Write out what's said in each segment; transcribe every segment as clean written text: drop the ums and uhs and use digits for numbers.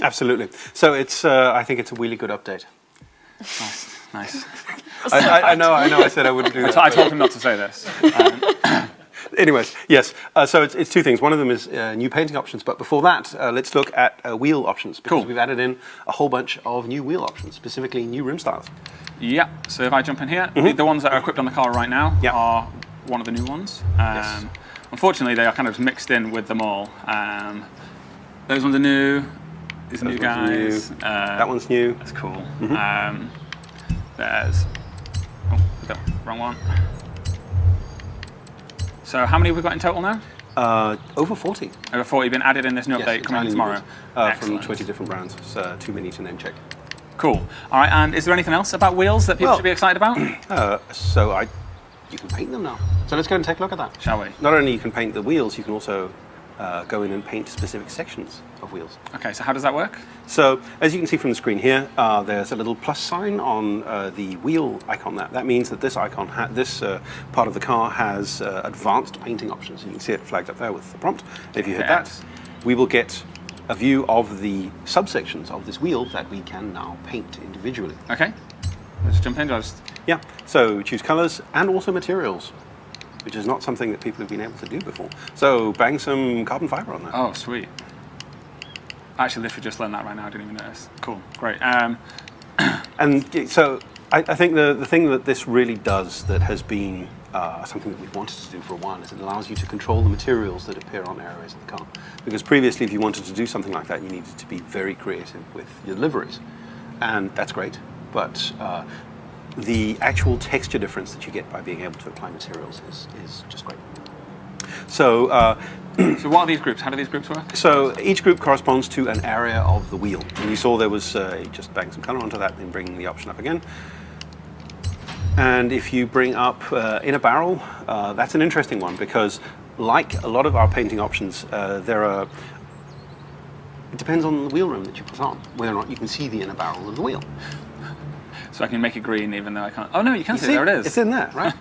Absolutely. So it's, I think it's a really good update. Nice. I know. I said I wouldn't do that. I told him not to say this. Anyways, yes. So it's two things. One of them is new painting options. But before that, let's look at wheel options. Because we've added in a whole bunch of new wheel options, specifically new rim styles. Yeah. So if I jump in here, the ones that are equipped on the car right now are one of the new ones. Yes. Unfortunately, they are kind of mixed in with them all. Those ones are new. These new guys. That one's new. That's cool. There's... Oh, wrong one. So how many have we got in total now? Over 40. Over 40 been added in this new update coming in tomorrow. From 20 different brands. So too many to name check. Cool. All right, and is there anything else about wheels that people should be excited about? You can paint them now. So let's go and take a look at that. Shall we? Not only you can paint the wheels, you can also go in and paint specific sections of wheels. Okay, so how does that work? So as you can see from the screen here, there's a little plus sign on the wheel icon there. That means that this icon, this part of the car has advanced painting options. You can see it flagged up there with the prompt. If you hit that, we will get a view of the subsections of this wheel that we can now paint individually. Okay, let's jump in. Yeah, so choose colors and also materials, which is not something that people have been able to do before. So bang some carbon fiber on that. Oh, sweet. I actually literally just learned that right now. I didn't even notice. Cool, great. And so I think the thing that this really does that has been something that we've wanted to do for a while is it allows you to control the materials that appear on areas of the car. Because previously, if you wanted to do something like that, you needed to be very creative with your liveries. And that's great, but the actual texture difference that you get by being able to apply materials is just great. So, so what are these groups? How do these groups work? So each group corresponds to an area of the wheel. And you saw there was, just bang some color onto that, then bring the option up again. And if you bring up inner barrel, that's an interesting one because like a lot of our painting options, it depends on the wheel rim that you put on, whether or not you can see the inner barrel of the wheel. So I can make it green even though I can't. Oh no, you can see it. There it is. It's in there, right?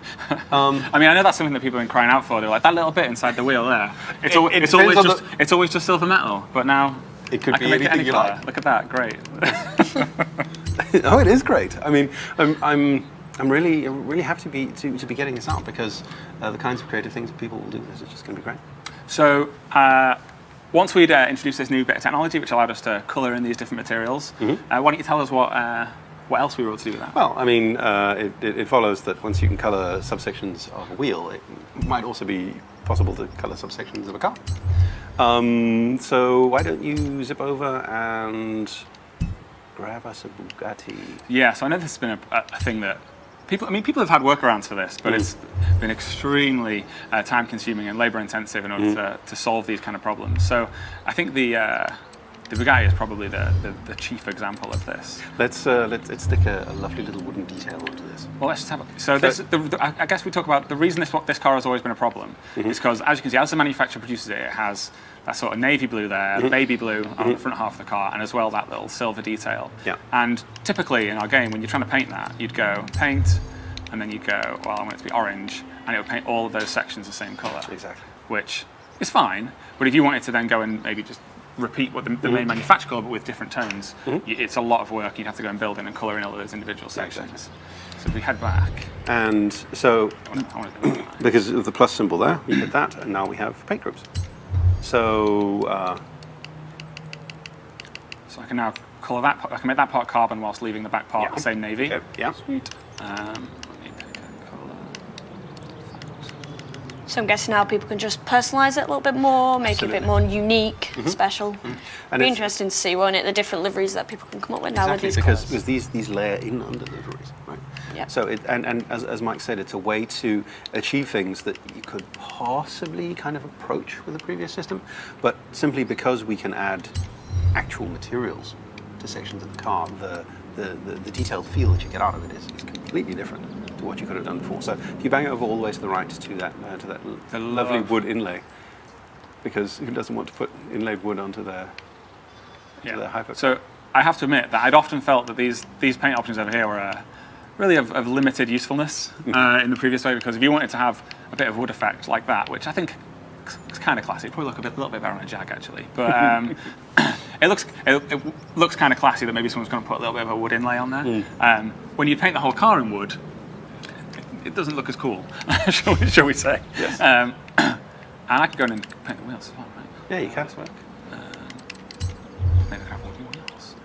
I mean, I know that's something that people have been crying out for. They're like, that little bit inside the wheel there. It's always just silver metal, but now it could I can make it any color. Look at that, great. Oh, it is great. I mean, I'm really happy to be getting this out because the kinds of creative things that people will do is just going to be great. So once we'd introduced this new bit of technology, which allowed us to color in these different materials, why don't you tell us what else we were able to do with that? Well, I mean, it follows that once you can color subsections of a wheel, it might also be possible to color subsections of a car. So why don't you zip over and grab us a Bugatti? Yeah, so I know this has been a thing that people have had workarounds for this, but it's been extremely time-consuming and labor-intensive in order to solve these kind of problems. So I think the Bugatti is probably the chief example of this. Let's stick a lovely little wooden detail onto this. Well, let's just have a... So I guess we talk about the reason this car has always been a problem is because, as you can see, as the manufacturer produces it, it has that sort of navy blue there, baby blue on the front half of the car, and as well that little silver detail. Yeah. And typically in our game, when you're trying to paint that, you'd go paint, and then you'd go, well, I want it to be orange, and it would paint all of those sections the same colour. Exactly. Which is fine, but if you wanted to then go and maybe just repeat what the main manufacturer colour but with different tones, it's a lot of work. You'd have to go and build in and colour in all of those individual sections. Exactly. So if we head back. And so, because of the plus symbol there, you hit that, and now we have paint groups. So I can now colour that part, I can make that part carbon whilst leaving the back part the same navy. Okay. Yeah. Sweet. Let me pick a colour. So I'm guessing now people can just personalise it a little bit more, make it a bit more unique, special. It'll be interesting to see, won't it, the different liveries that people can come up with now with these colours. Because these layer in under liveries, right? Yeah. So and as Mike said, it's a way to achieve things that you could possibly kind of approach with the previous system, but simply because we can add actual materials to sections of the car, the detailed feel that you get out of it is completely different to what you could have done before. So if you bang it over all the way to the right to that lovely wood inlay, because who doesn't want to put inlaid wood onto their hyper? So I have to admit that I'd often felt that these paint options over here were really of limited usefulness in the previous way, because if you wanted to have a bit of wood effect like that, which I think is kind of classy, it'd probably look a little bit better on a Jag actually, but it looks kind of classy that maybe someone's going to put a little bit of a wood inlay on there. When you paint the whole car in wood, it doesn't look as cool, shall we say? Yes. And I could go in and paint the wheels as well, right? Yeah, you can. This work. Maybe I can have wooden wheels.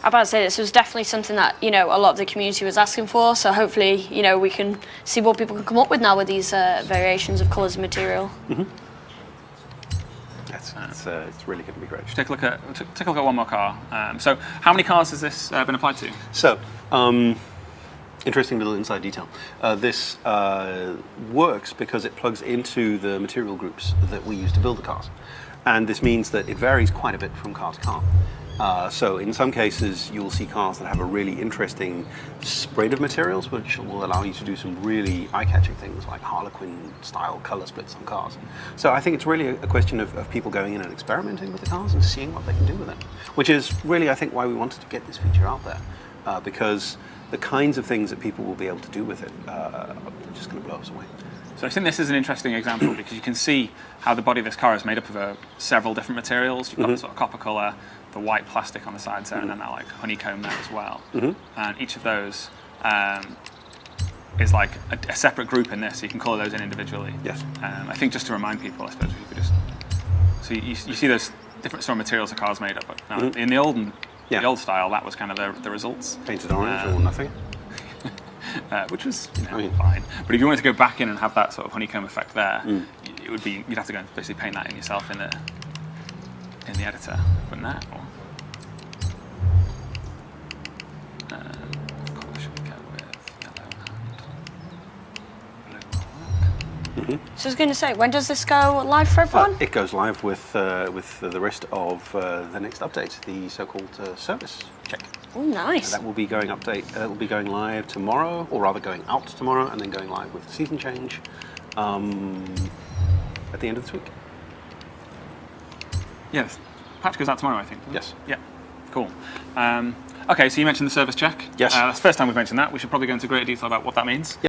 I'm about to say this was definitely something that a lot of the community was asking for. So hopefully we can see what people can come up with now with these variations of colours and material. It's really going to be great. Take a look at one more car. So how many cars has this been applied to? So, interesting little inside detail. This works because it plugs into the material groups that we use to build the cars. And this means that it varies quite a bit from car to car. So in some cases, you'll see cars that have a really interesting spread of materials, which will allow you to do some really eye-catching things like Harlequin-style color splits on cars. So I think it's really a question of people going in and experimenting with the cars and seeing what they can do with it, which is really, I think, why we wanted to get this feature out there, because the kinds of things that people will be able to do with it are just going to blow us away. So I think this is an interesting example because you can see how the body of this car is made up of several different materials. You've got the sort of copper colour, the white plastic on the sides there, and then that like honeycomb there as well. And each of those is like a separate group in this, so you can colour those in individually. Yes. I think just to remind people, I suppose, if you could just... So you see those different sort of materials the car's made up of. Now, in the old style, that was kind of the results. Painted orange or nothing. Which was fine. But if you wanted to go back in and have that sort of honeycomb effect there, you'd have to go and basically paint that in yourself in the editor. But now, colour should we go with yellow and blue? So I was going to say, when does this go live for everyone? It goes live with the rest of the next update, the so-called service check. Oh, nice. That will be going live tomorrow, or rather going out tomorrow, and then going live with the season change at the end of this week. Yes, patch goes out tomorrow, I think. Yes. Yeah. Cool. Okay, so you mentioned the service check. Yes. That's the first time we've mentioned that. We should probably go into greater detail about what that means.